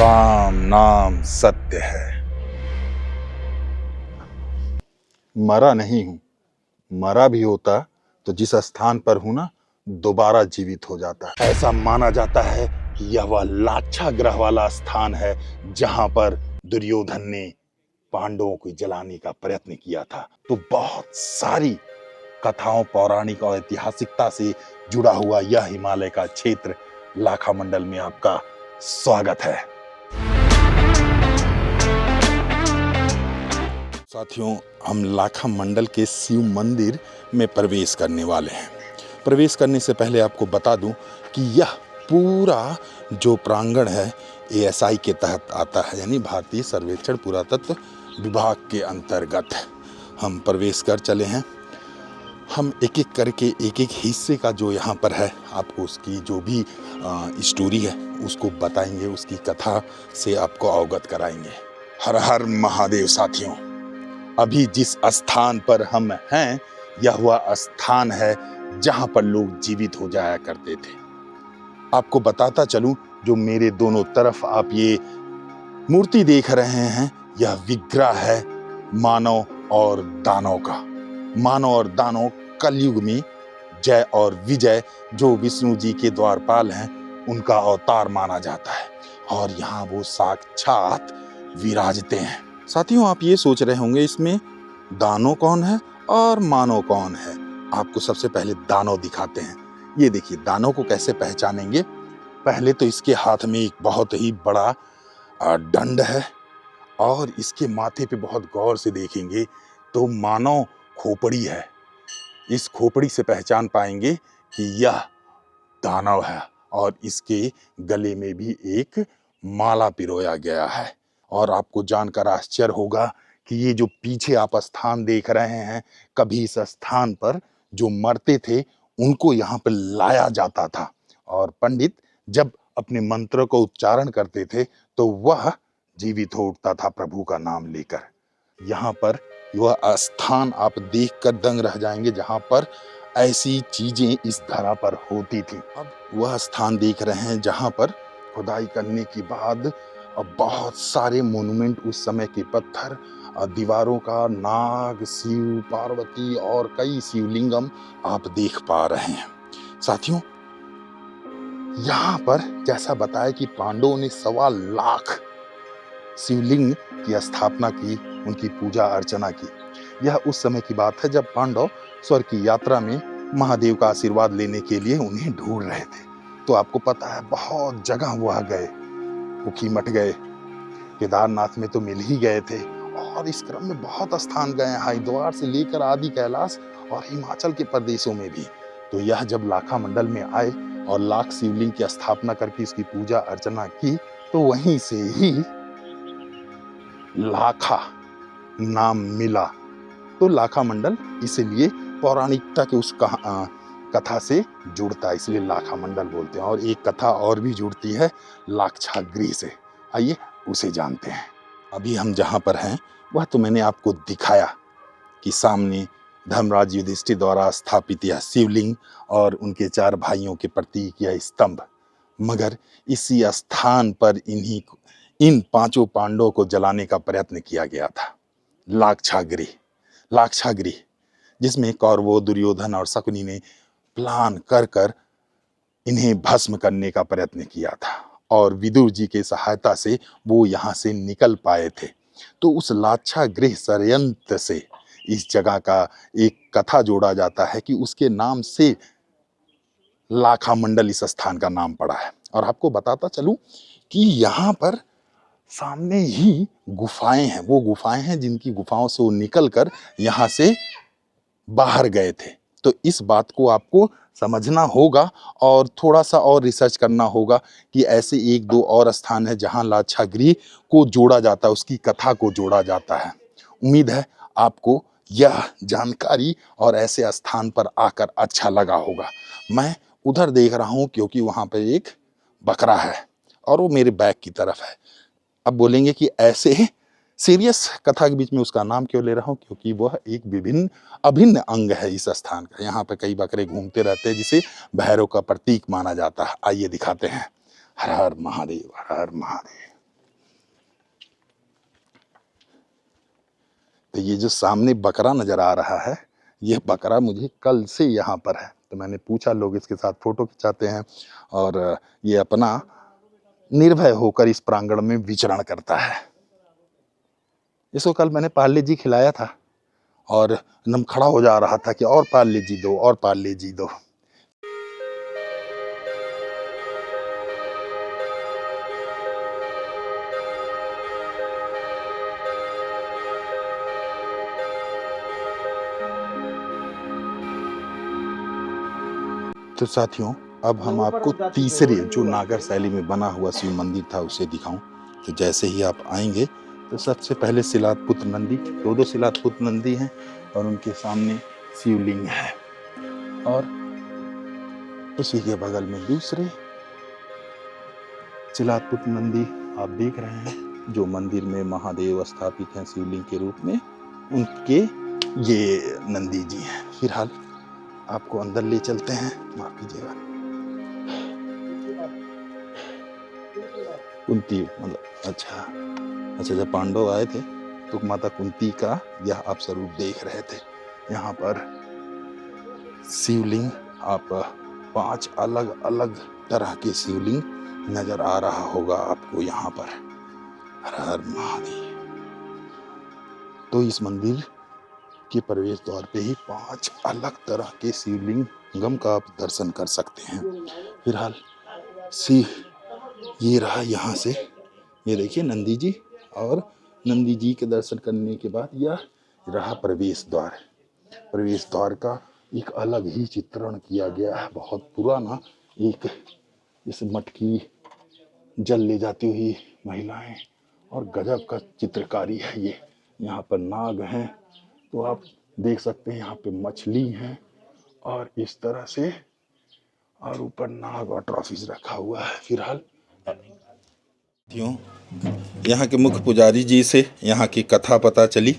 राम नाम सत्य है। मरा नहीं हूं, मरा भी होता तो जिस स्थान पर हूं ना, दोबारा जीवित हो जाता। ऐसा माना जाता है कि यह वह लाक्षा ग्रह वाला स्थान है जहां पर दुर्योधन ने पांडवों को जलाने का प्रयत्न किया था। तो बहुत सारी कथाओं, पौराणिक और ऐतिहासिकता से जुड़ा हुआ यह हिमालय का क्षेत्र लाखा मंडल में आपका स्वागत है। साथियों, हम लाखा मंडल के शिव मंदिर में प्रवेश करने वाले हैं। प्रवेश करने से पहले आपको बता दूं कि यह पूरा जो प्रांगण है एएसआई के तहत आता है, यानी भारतीय सर्वेक्षण पुरातत्व विभाग के अंतर्गत हम प्रवेश कर चले हैं। हम एक एक करके एक एक हिस्से का जो यहाँ पर है आपको उसकी जो भी स्टोरी है उसको बताएंगे, उसकी कथा से आपको अवगत कराएंगे। हर हर महादेव। साथियों, अभी जिस स्थान पर हम हैं यह वह स्थान है जहां पर लोग जीवित हो जाया करते थे। आपको बताता चलूं, जो मेरे दोनों तरफ आप ये मूर्ति देख रहे हैं यह विग्रह है मानव और दानव का। मानव और दानव कलयुग में जय और विजय जो विष्णु जी के द्वारपाल हैं उनका अवतार माना जाता है और यहाँ वो साक्षात विराजते हैं। साथियों, आप ये सोच रहे होंगे इसमें दानव कौन है और मानव कौन है। आपको सबसे पहले दानव दिखाते हैं। ये देखिए, दानव को कैसे पहचानेंगे। पहले तो इसके हाथ में एक बहुत ही बड़ा दंड है और इसके माथे पे बहुत गौर से देखेंगे तो मानव खोपड़ी है। इस खोपड़ी से पहचान पाएंगे कि यह दानव है और इसके गले में भी एक माला पिरोया गया है। और आपको जानकर आश्चर्य होगा कि ये जो पीछे आप स्थान देख रहे हैं, कभी इस स्थान पर जो मरते थे उनको यहाँ पर लाया जाता था और पंडित जब अपने मंत्र को उच्चारण करते थे तो वह जीवित हो उठता था प्रभु का नाम लेकर। यहाँ पर वह स्थान आप देखकर दंग रह जाएंगे जहाँ पर ऐसी चीजें इस धरा पर होती थी। अब वह स्थान देख रहे हैं जहाँ पर खुदाई करने के बाद बहुत सारे मोन्यूमेंट, उस समय के पत्थर, दीवारों का नाग, शिव, पार्वती और कई शिवलिंगम आप देख पा रहे हैं। साथियों, यहाँ पर जैसा बताया कि पांडवों ने 1.25 लाख शिवलिंग की स्थापना की, उनकी पूजा अर्चना की। यह उस समय की बात है जब पांडव स्वर्ग की यात्रा में महादेव का आशीर्वाद लेने के लिए उन्हें ढूंढ रहे थे। तो आपको पता है बहुत जगह वह गए, कुकी मठ गए, केदारनाथ में तो मिल ही गए थे और इस क्रम में बहुत स्थान गए, हरिद्वार से लेकर आदि कैलाश और हिमाचल के प्रदेशों में भी। तो यह जब लाखा मंडल में आए और लाख शिवलिंग की स्थापना करके इसकी पूजा अर्चना की तो वहीं से ही लाखा नाम मिला। तो लाखा मंडल इसलिए पौराणिकता के उस कथा से जुड़ता है, इसलिए लाखा मंडल बोलते हैं। और एक कथा और भी जुड़ती है लाक्षागृह से, आइए उसे जानते हैं। अभी हम जहाँ पर हैं वह तो मैंने आपको दिखाया कि सामने धर्मराज युधिष्ठिर द्वारा स्थापित यह शिवलिंग और उनके 4 भाइयों के प्रतीक यह स्तंभ। मगर इसी स्थान पर इन 5 पांडवों को जलाने का प्रयत्न किया गया था। लाक्षागृह जिसमें कौरवों, दुर्योधन और शकुनी ने प्लान कर इन्हें भस्म करने का प्रयत्न किया था और विदुर जी के सहायता से वो यहाँ से निकल पाए थे। तो उस लाक्षागृह षड्यंत्र से इस जगह का एक कथा जोड़ा जाता है कि उसके नाम से लाखा मंडल इस स्थान का नाम पड़ा है। और आपको बताता चलूं कि यहाँ पर सामने ही गुफाएं हैं। वो गुफाएं हैं जिनकी गुफाओं से वो निकल कर यहाँ से बाहर गए थे। तो इस बात को आपको समझना होगा और थोड़ा सा और रिसर्च करना होगा कि ऐसे 1-2 और स्थान है जहां लाक्षागृह को जोड़ा जाता है, उसकी कथा को जोड़ा जाता है। उम्मीद है आपको यह जानकारी और ऐसे स्थान पर आकर अच्छा लगा होगा। मैं उधर देख रहा हूं क्योंकि वहां पर एक बकरा है और वो मेरे बैक की तरफ है। अब बोलेंगे कि ऐसे सीरियस कथा के बीच में उसका नाम क्यों ले रहा हूं, क्योंकि वह एक अभिन्न अंग है इस स्थान का। यहाँ पे कई बकरे घूमते रहते हैं जिसे भैरव का प्रतीक माना जाता है। आइए दिखाते हैं। हर हर महादेव, हर हर महादेव। तो ये जो सामने बकरा नज़र आ रहा है, ये बकरा मुझे कल से यहाँ पर है। तो मैंने पूछा, लोग इसके साथ फ़ोटो खिंचाते हैं और ये अपना निर्भय होकर इस प्रांगण में विचरण करता है। इसको कल मैंने पार्ले जी खिलाया था और एकदम खड़ा हो जा रहा था कि और पार्ले जी दो, और पार्ले जी दो। तो साथियों, अब हम आपको तीसरे जो नागर शैली में बना हुआ शिव मंदिर था उसे दिखाऊं। तो जैसे ही आप आएंगे तो सबसे पहले शिलाद पुत्र नंदी, दो शिलाद पुत्र नंदी हैं और उनके सामने शिवलिंग है, और उसी के बगल में दूसरे शिलाद पुत्र नंदी आप देख रहे हैं, जो मंदिर में महादेव स्थापित हैं शिवलिंग के रूप में, उनके ये नंदी जी हैं। फिलहाल आपको अंदर ले चलते हैं। माफ कीजिएगा, कुंती मतलब अच्छा जब पांडव आए थे तो माता कुंती का यह आप स्वरूप देख रहे थे। यहाँ पर शिवलिंग, आप 5 अलग अलग तरह के शिवलिंग नजर आ रहा होगा आपको यहाँ पर। हर हर महादेव। तो इस मंदिर के प्रवेश द्वार पे ही 5 अलग तरह के शिवलिंगम का आप दर्शन कर सकते हैं। फिलहाल ये रहा यहाँ से, ये देखिए नंदी जी, और नंदी जी के दर्शन करने के बाद यह रहा प्रवेश द्वार। प्रवेश द्वार का एक अलग ही चित्रण किया गया है, बहुत पुराना। एक इस मटकी जल ले जाती हुई महिलाएं, और गजब का चित्रकारी है ये। यहाँ पर नाग हैं, तो आप देख सकते हैं यहाँ पे मछली हैं, और इस तरह से, और ऊपर नाग और ट्रॉफीज रखा हुआ है। फिलहाल यहाँ के मुख्य पुजारी जी से यहाँ की कथा पता चली,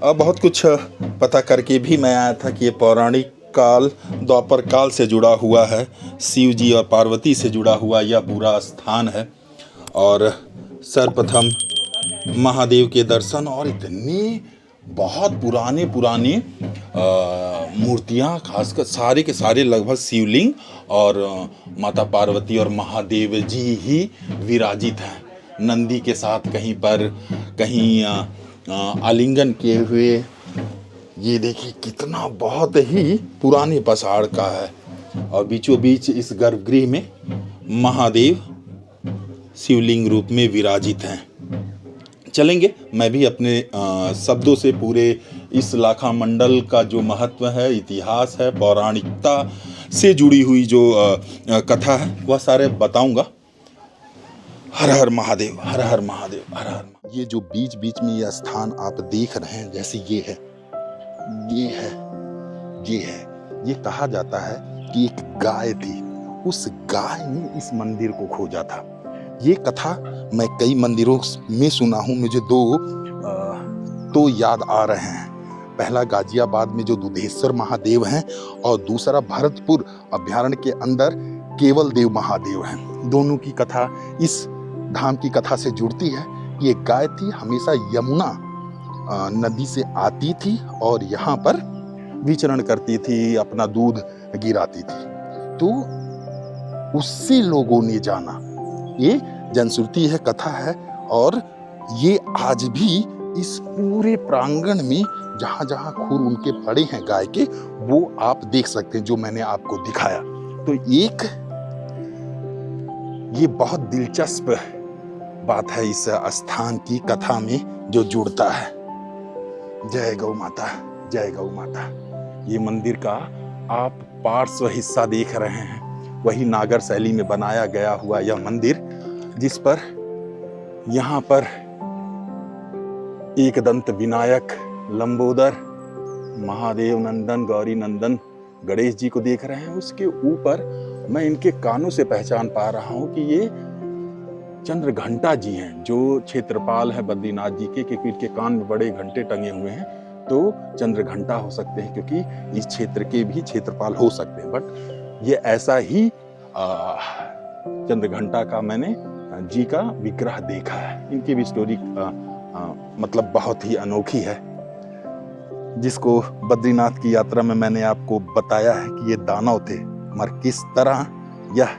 और बहुत कुछ पता करके भी मैं आया था कि ये पौराणिक काल, द्वापर काल से जुड़ा हुआ है, शिव जी और पार्वती से जुड़ा हुआ यह पूरा स्थान है। और सर्वप्रथम महादेव के दर्शन, और इतनी बहुत पुराने मूर्तियाँ, खासकर सारे के सारे लगभग शिवलिंग और माता पार्वती और महादेव जी ही विराजित हैं, नंदी के साथ कहीं आलिंगन किए हुए। ये देखिए कितना बहुत ही पुराने पसाड़ का है, और बीचों बीच इस गर्भगृह में महादेव शिवलिंग रूप में विराजित हैं। चलेंगे, मैं भी अपने शब्दों से पूरे इस लाखा मंडल का जो महत्व है, इतिहास है, पौराणिकता से जुड़ी हुई जो कथा है, वह सारे बताऊंगा। हर हर महादेव, हर हर महादेव, हर हर। ये जो बीच बीच में यह स्थान आप देख रहे हैं, जैसे ये कहा जाता है कि एक गाय थी, उस गाय ने इस मंदिर को खोजा था। ये कथा मैं कई मंदिरों में सुना हूँ, मुझे दो याद आ रहे हैं। पहला गाजियाबाद में जो दुधेश्वर महादेव हैं, और दूसरा भरतपुर अभ्यारण्य के अंदर केवल देव महादेव हैं। दोनों की कथा इस धाम की कथा से जुड़ती है। ये गाय थी, हमेशा यमुना नदी से आती थी और यहाँ पर विचरण करती थी, अपना दूध गिराती थी। तो उससे लोगों ने जाना, ये जनश्रुति है, कथा है। और ये आज भी इस पूरे प्रांगण में जहाँ जहाँ खुर उनके पड़े हैं गाय के, वो आप देख सकते हैं, जो मैंने आपको दिखाया। तो एक ये बहुत दिलचस्प बात है इस स्थान की कथा में जो जुड़ता है। जय गौ माता, जय गौ माता। ये मंदिर का आप पार्श्व हिस्सा देख रहे हैं, वही नागर शैली में बनाया गया हुआ यह मंदिर, जिस पर यहाँ पर एक दंत विनायक, लंबोदर, महादेव नंदन, गौरी नंदन गणेश जी को देख रहे हैं। उसके ऊपर मैं इनके कानों से पहचान पा रहा हूँ कि ये चंद्र घंटा जी हैं, जो क्षेत्रपाल है बद्रीनाथ जी के, क्योंकि इनके कान में बड़े घंटे टंगे हुए हैं, तो चंद्र घंटा हो सकते हैं, क्योंकि इस क्षेत्र के भी क्षेत्रपाल हो सकते हैं। बट ये ऐसा ही चंद्र घंटा का मैंने जी का विग्रह देखा है। इनकी भी स्टोरी मतलब बहुत ही अनोखी है। जिसको बद्रीनाथ की यात्रा में मैंने आपको बताया है कि ये दानव थे, मगर किस तरह यह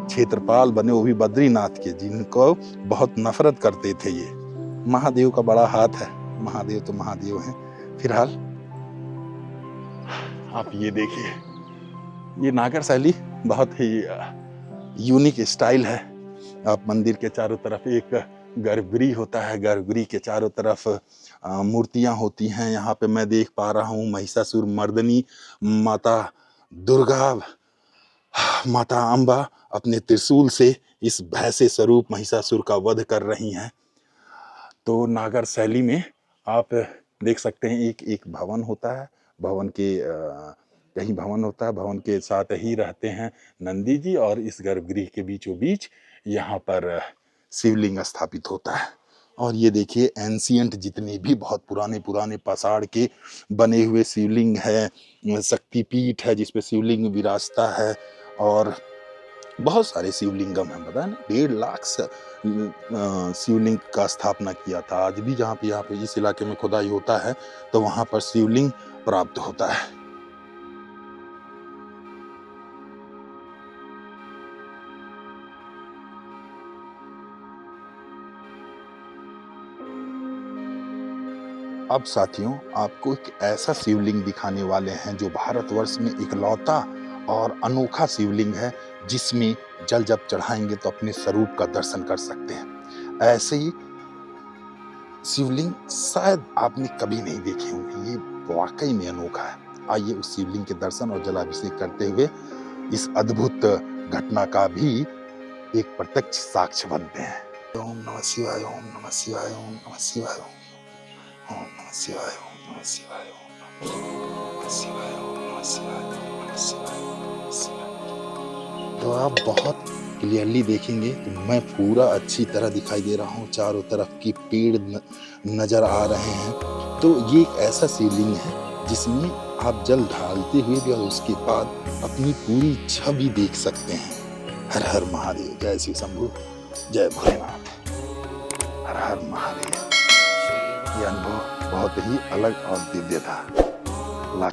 क्षेत्रपाल बने, वो भी बद्रीनाथ के, जिनको बहुत नफरत करते थे ये। महादेव का बड़ा हाथ है, महादेव तो महादेव हैं। फिलहाल आप ये देखिए, ये नागर शैली बहुत ही यूनिक स्टाइल है। आप मंदिर के चारों तरफ एक गर्भगृह होता है, गर्भगृह के चारों तरफ मूर्तियां होती हैं। यहाँ पे मैं देख पा रहा हूँ महिषासुर मर्दनी, माता दुर्गा, माता अम्बा अपने त्रिशूल से इस भैंसे स्वरूप महिषासुर का वध कर रही हैं। तो नागर शैली में आप देख सकते हैं एक एक भवन होता है, भवन के कहीं भवन होता है, भवन के साथ ही रहते हैं नंदी जी, और इस गर्भगृह के बीचों बीच यहाँ पर शिवलिंग स्थापित होता है। और ये देखिए एंशियंट जितने भी बहुत पुराने पुराने पसाड़ के बने हुए शिवलिंग है, शक्तिपीठ है जिसपे शिवलिंग विराजता है, और बहुत सारे शिवलिंगम हैं, पता है ना, 1.5 लाख शिवलिंग का स्थापना किया था। आज भी जहाँ पे यहाँ पे इस इलाके में खुदाई होता है तो वहाँ पर शिवलिंग प्राप्त होता है। अब साथियों आपको एक ऐसा शिवलिंग दिखाने वाले हैं जो भारतवर्ष में इकलौता और अनोखा शिवलिंग है, जिसमें जल जब चढ़ाएंगे तो अपने स्वरूप का दर्शन कर सकते हैं। ऐसे ही शिवलिंग शायद आपने कभी नहीं देखे होंगे, ये वाकई में अनोखा है। आइए उस शिवलिंग के दर्शन और जलाभिषेक करते हुए इस अद्भुत घटना का भी एक प्रत्यक्ष साक्ष्य बनते हैं। ओम नमः शिवाय, ओम नमः शिवाय, ओम नमः शिवाय, ओम नमः शिवाय, ओम नमः शिवाय, ओम नमः शिवाय, ओम नमः शिवाय, ओम नमः शिवाय, ओम नमः शिवाय। तो आप बहुत क्लियरली देखेंगे कि मैं पूरा अच्छी तरह दिखाई दे रहा हूँ, चारों तरफ की पेड़ नजर आ रहे हैं। तो ये एक ऐसा शिवलिंग है जिसमें आप जल ढालते हुए भी और उसके बाद अपनी पूरी छवि देख सकते हैं। हर हर महादेव, जय शिव शंभु, जय भोलेनाथ, हर हर महादेव। ये अनुभव बहुत ही अलग और दिव्य था।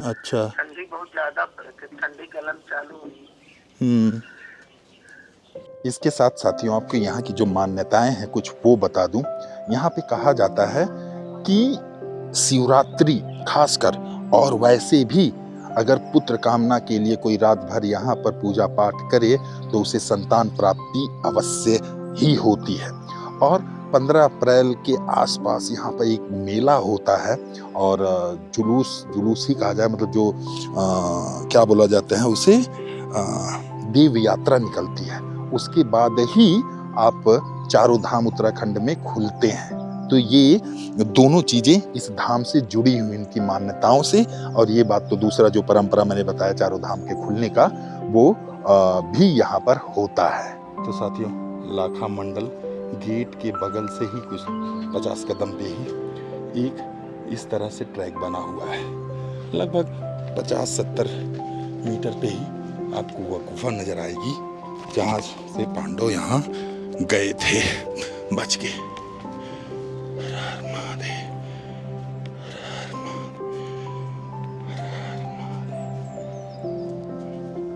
अच्छा, ठंडी बहुत ज्यादा, ठंडी कलम चालू हुई। इसके साथ साथियों आपको यहाँ की जो मान्यताएं हैं कुछ वो बता दूं। यहाँ पे कहा जाता है कि शिवरात्रि खासकर, और वैसे भी अगर पुत्र कामना के लिए कोई रात भर यहाँ पर पूजा पाठ करे तो उसे संतान प्राप्ति अवश्य ही होती है। और 15 अप्रैल के आसपास यहाँ पर एक मेला होता है, और जुलूस ही कहा जाए, मतलब जो क्या बोला जाता है उसे, देव यात्रा निकलती है। उसके बाद ही आप चारों धाम उत्तराखंड में खुलते हैं। तो ये दोनों चीजें इस धाम से जुड़ी हुई, इनकी मान्यताओं से। और ये बात तो दूसरा जो परंपरा मैंने बताया चारों धाम के खुलने का, वो भी यहाँ पर होता है। तो साथियों लाखा मंडल गेट के बगल से ही कुछ 50 कदम पे ही एक इस तरह से ट्रैक बना हुआ है। लगभग 50-70 मीटर पे ही आपको वह गुफा नजर आएगी जहाँ से पांडव यहाँ गए थे बच के।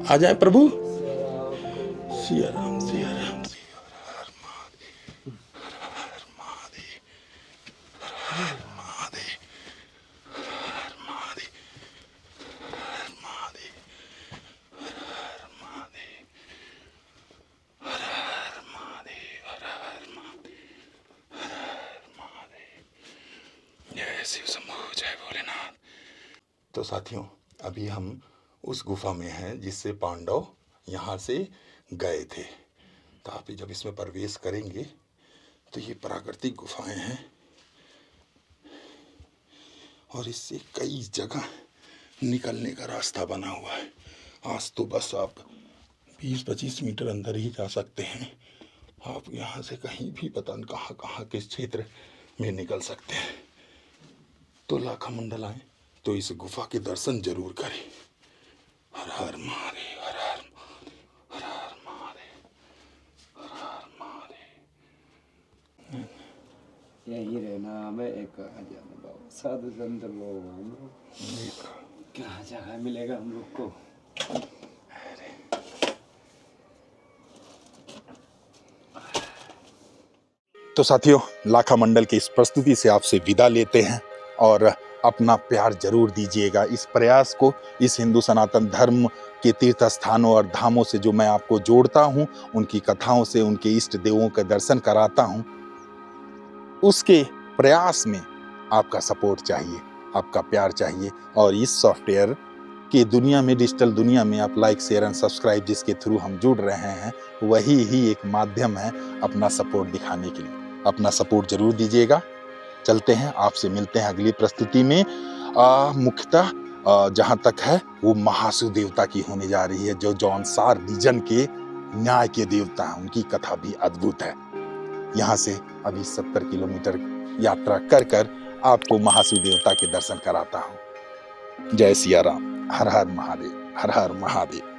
आ जाए प्रभु। सिया राम, सिया राम, सिया राम, हर महादेव, हर महादेव, हर महादेव, हर महादेव, हर महादेव, हर महादेव, हर महादेव, हर महादेव। जय शिव शंभु, जय भोलेनाथ। तो साथियों अभी हम उस गुफा में हैं जिससे पांडव यहाँ से गए थे। तो आप जब इसमें प्रवेश करेंगे तो ये प्राकृतिक गुफाएं हैं, और इससे कई जगह निकलने का रास्ता बना हुआ है। आज तो बस आप 20-25 मीटर अंदर ही जा सकते हैं। आप यहाँ से कहीं भी पता नहीं कहाँ कहाँ किस क्षेत्र में निकल सकते हैं। तो लाखा मंडल आए तो इस गुफा के दर्शन जरूर करें। हर हर महादेव, हर हर महादेव, हर हर महादेव, हर हर महादेव। यही रहना हमें एक जाने बाबा साधु संत लोग हम लोग कहाँ जगह मिलेगा हम लोग को। तो साथियों, लाखा मंडल की इस प्रस्तुति से आपसे विदा लेते हैं और अपना प्यार जरूर दीजिएगा। इस प्रयास को, इस हिंदू सनातन धर्म के तीर्थ स्थानों और धामों से जो मैं आपको जोड़ता हूं, उनकी कथाओं से उनके इष्ट देवों के दर्शन कराता हूं, उसके प्रयास में आपका सपोर्ट चाहिए, आपका प्यार चाहिए। और इस सॉफ्टवेयर की दुनिया में, डिजिटल दुनिया में आप लाइक, शेयर एंड सब्सक्राइब जिसके थ्रू हम जुड़ रहे हैं, वही ही एक माध्यम है अपना सपोर्ट दिखाने के लिए। अपना सपोर्ट जरूर दीजिएगा। चलते हैं, आपसे मिलते हैं अगली प्रस्तुति में। मुख्यतः जहां तक है वो महासु देवता की होने जा रही है, जो जौनसार रीजन के न्याय के देवता हैं। उनकी कथा भी अद्भुत है। यहाँ से अभी 70 किलोमीटर यात्रा कर कर आपको महासु देवता के दर्शन कराता हूँ। जय सिया राम। हर हर महादेव। हर हर महादेव।